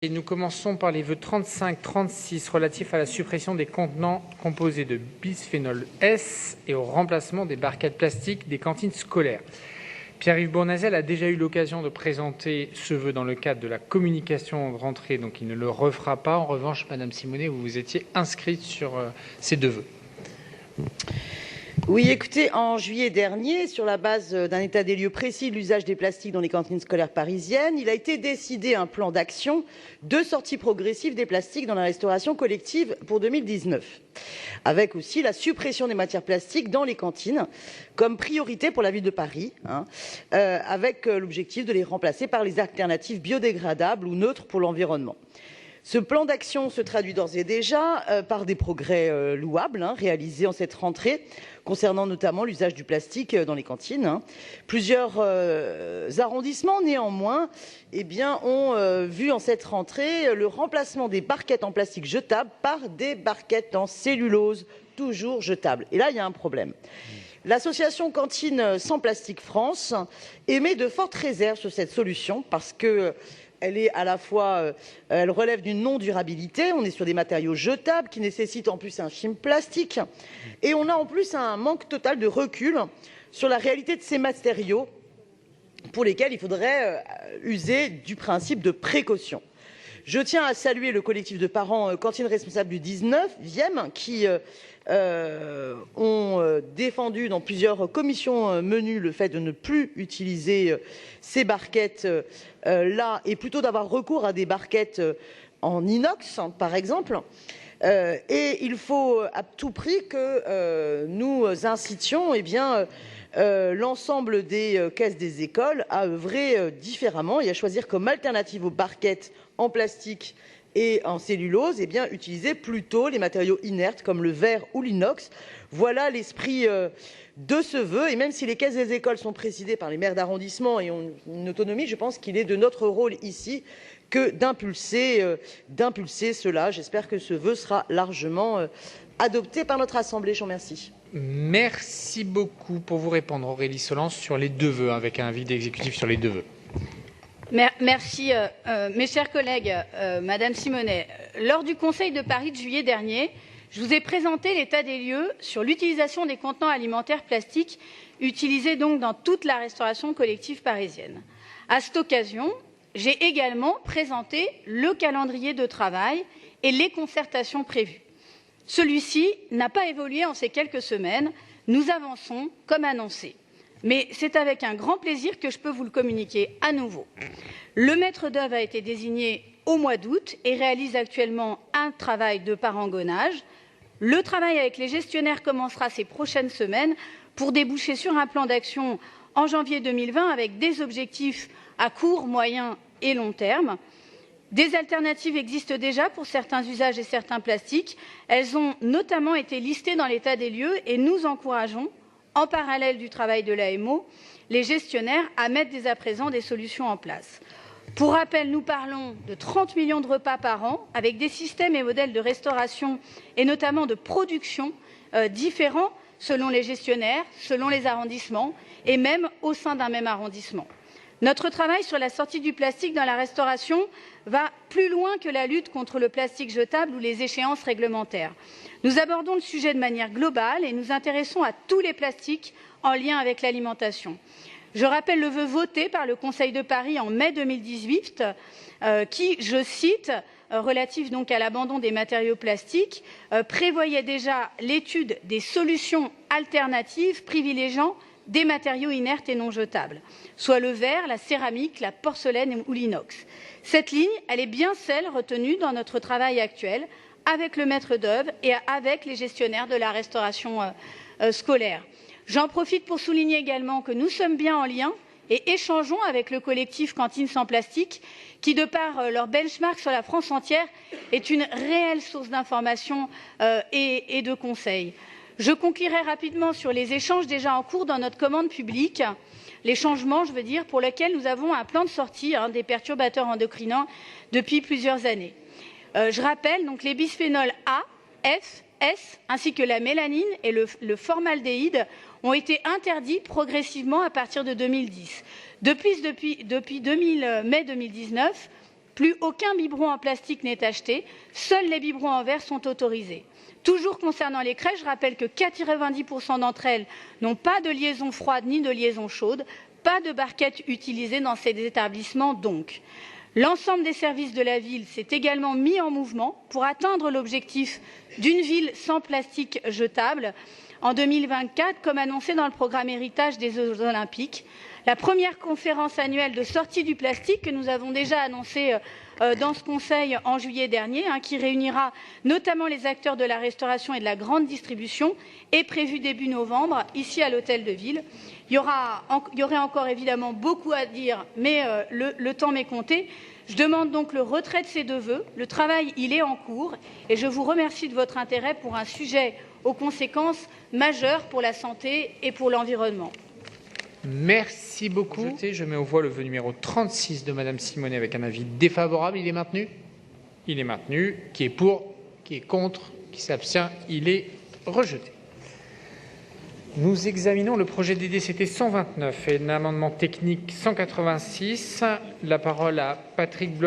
Et nous commençons par les vœux 35-36 relatifs à la suppression des contenants composés de bisphénol S et au remplacement des barquettes plastiques des cantines scolaires. Pierre-Yves Bournazel a déjà eu l'occasion de présenter ce vœu dans le cadre de la communication de rentrée, donc il ne le refera pas. En revanche, Madame Simonet, vous vous étiez inscrite sur ces deux vœux. Oui, écoutez, en juillet dernier, sur la base d'un état des lieux précis de l'usage des plastiques dans les cantines scolaires parisiennes, il a été décidé un plan d'action de sortie progressive des plastiques dans la restauration collective pour 2019, avec aussi la suppression des matières plastiques dans les cantines comme priorité pour la ville de Paris, avec l'objectif de les remplacer par les alternatives biodégradables ou neutres pour l'environnement. Ce plan d'action se traduit d'ores et déjà par des progrès louables réalisés en cette rentrée, concernant notamment l'usage du plastique dans les cantines. Plusieurs arrondissements, néanmoins, ont vu en cette rentrée le remplacement des barquettes en plastique jetables par des barquettes en cellulose, toujours jetables. Et là, il y a un problème. L'association Cantine sans plastique France émet de fortes réserves sur cette solution parce que elle est à la fois, elle relève d'une non-durabilité. On est sur des matériaux jetables qui nécessitent en plus un film plastique. Et on a en plus un manque total de recul sur la réalité de ces matériaux pour lesquels il faudrait user du principe de précaution. Je tiens à saluer le collectif de parents cantines responsables du 19e qui ont défendu dans plusieurs commissions menues le fait de ne plus utiliser ces barquettes là et plutôt d'avoir recours à des barquettes en inox par exemple. Et il faut à tout prix que nous incitions l'ensemble des caisses des écoles à œuvrer différemment et à choisir comme alternative aux barquettes en plastique et en cellulose, utiliser plutôt les matériaux inertes comme le verre ou l'inox. Voilà l'esprit de ce vœu. Et même si les caisses des écoles sont présidées par les maires d'arrondissement et ont une autonomie, je pense qu'il est de notre rôle ici que d'impulser cela. J'espère que ce vœu sera largement adopté par notre Assemblée. Je vous remercie. Merci beaucoup. Pour vous répondre, Aurélie Solence, sur les deux vœux, avec un avis d'exécutif sur les deux vœux. Merci. Mes chers collègues, Madame Simonet, lors du Conseil de Paris de juillet dernier, je vous ai présenté l'état des lieux sur l'utilisation des contenants alimentaires plastiques utilisés donc dans toute la restauration collective parisienne. À cette occasion, j'ai également présenté le calendrier de travail et les concertations prévues. Celui-ci n'a pas évolué en ces quelques semaines. Nous avançons comme annoncé. Mais c'est avec un grand plaisir que je peux vous le communiquer à nouveau. Le maître d'œuvre a été désigné au mois d'août et réalise actuellement un travail de parangonnage. Le travail avec les gestionnaires commencera ces prochaines semaines pour déboucher sur un plan d'action en janvier 2020 avec des objectifs à court, moyen et long terme. Des alternatives existent déjà pour certains usages et certains plastiques. Elles ont notamment été listées dans l'état des lieux et nous encourageons, en parallèle du travail de l'AMO, les gestionnaires à mettre dès à présent des solutions en place. Pour rappel, nous parlons de 30 millions de repas par an avec des systèmes et modèles de restauration et notamment de production différents selon les gestionnaires, selon les arrondissements et même au sein d'un même arrondissement. Notre travail sur la sortie du plastique dans la restauration va plus loin que la lutte contre le plastique jetable ou les échéances réglementaires. Nous abordons le sujet de manière globale et nous intéressons à tous les plastiques en lien avec l'alimentation. Je rappelle le vœu voté par le Conseil de Paris en mai 2018 qui, je cite, relatif donc à l'abandon des matériaux plastiques, prévoyait déjà l'étude des solutions alternatives privilégiant des matériaux inertes et non jetables, soit le verre, la céramique, la porcelaine ou l'inox. Cette ligne, elle est bien celle retenue dans notre travail actuel avec le maître d'œuvre et avec les gestionnaires de la restauration scolaire. J'en profite pour souligner également que nous sommes bien en lien et échangeons avec le collectif Cantines sans plastique qui, de par leur benchmark sur la France entière, est une réelle source d'information et de conseils. Je conclurai rapidement sur les échanges déjà en cours dans notre commande publique, les changements, je veux dire, pour lesquels nous avons un plan de sortie des perturbateurs endocriniens depuis plusieurs années. Je rappelle donc les bisphénols A, F, S, ainsi que la mélanine et le formaldéhyde ont été interdits progressivement à partir de 2010. Depuis mai 2019, Plus aucun biberon en plastique n'est acheté, seuls les biberons en verre sont autorisés. Toujours concernant les crèches, je rappelle que 90% d'entre elles n'ont pas de liaison froide ni de liaison chaude, pas de barquettes utilisées dans ces établissements donc. L'ensemble des services de la ville s'est également mis en mouvement pour atteindre l'objectif d'une ville sans plastique jetable en 2024, comme annoncé dans le programme Héritage des Jeux Olympiques. La première conférence annuelle de sortie du plastique que nous avons déjà annoncée dans ce Conseil en juillet dernier, qui réunira notamment les acteurs de la restauration et de la grande distribution, est prévue début novembre, ici à l'Hôtel de Ville. Il y aurait encore évidemment beaucoup à dire, mais le temps m'est compté. Je demande donc le retrait de ces deux vœux. Le travail, il est en cours et je vous remercie de votre intérêt pour un sujet aux conséquences majeures pour la santé et pour l'environnement. Merci beaucoup. Je mets aux voix le vœu numéro 36 de Madame Simonet avec un avis défavorable. Il est maintenu ? Il est maintenu. Qui est pour ? Qui est contre ? Qui s'abstient ? Il est rejeté. Nous examinons le projet DDCT 129 et l'amendement technique 186. La parole à Patrick Bloch.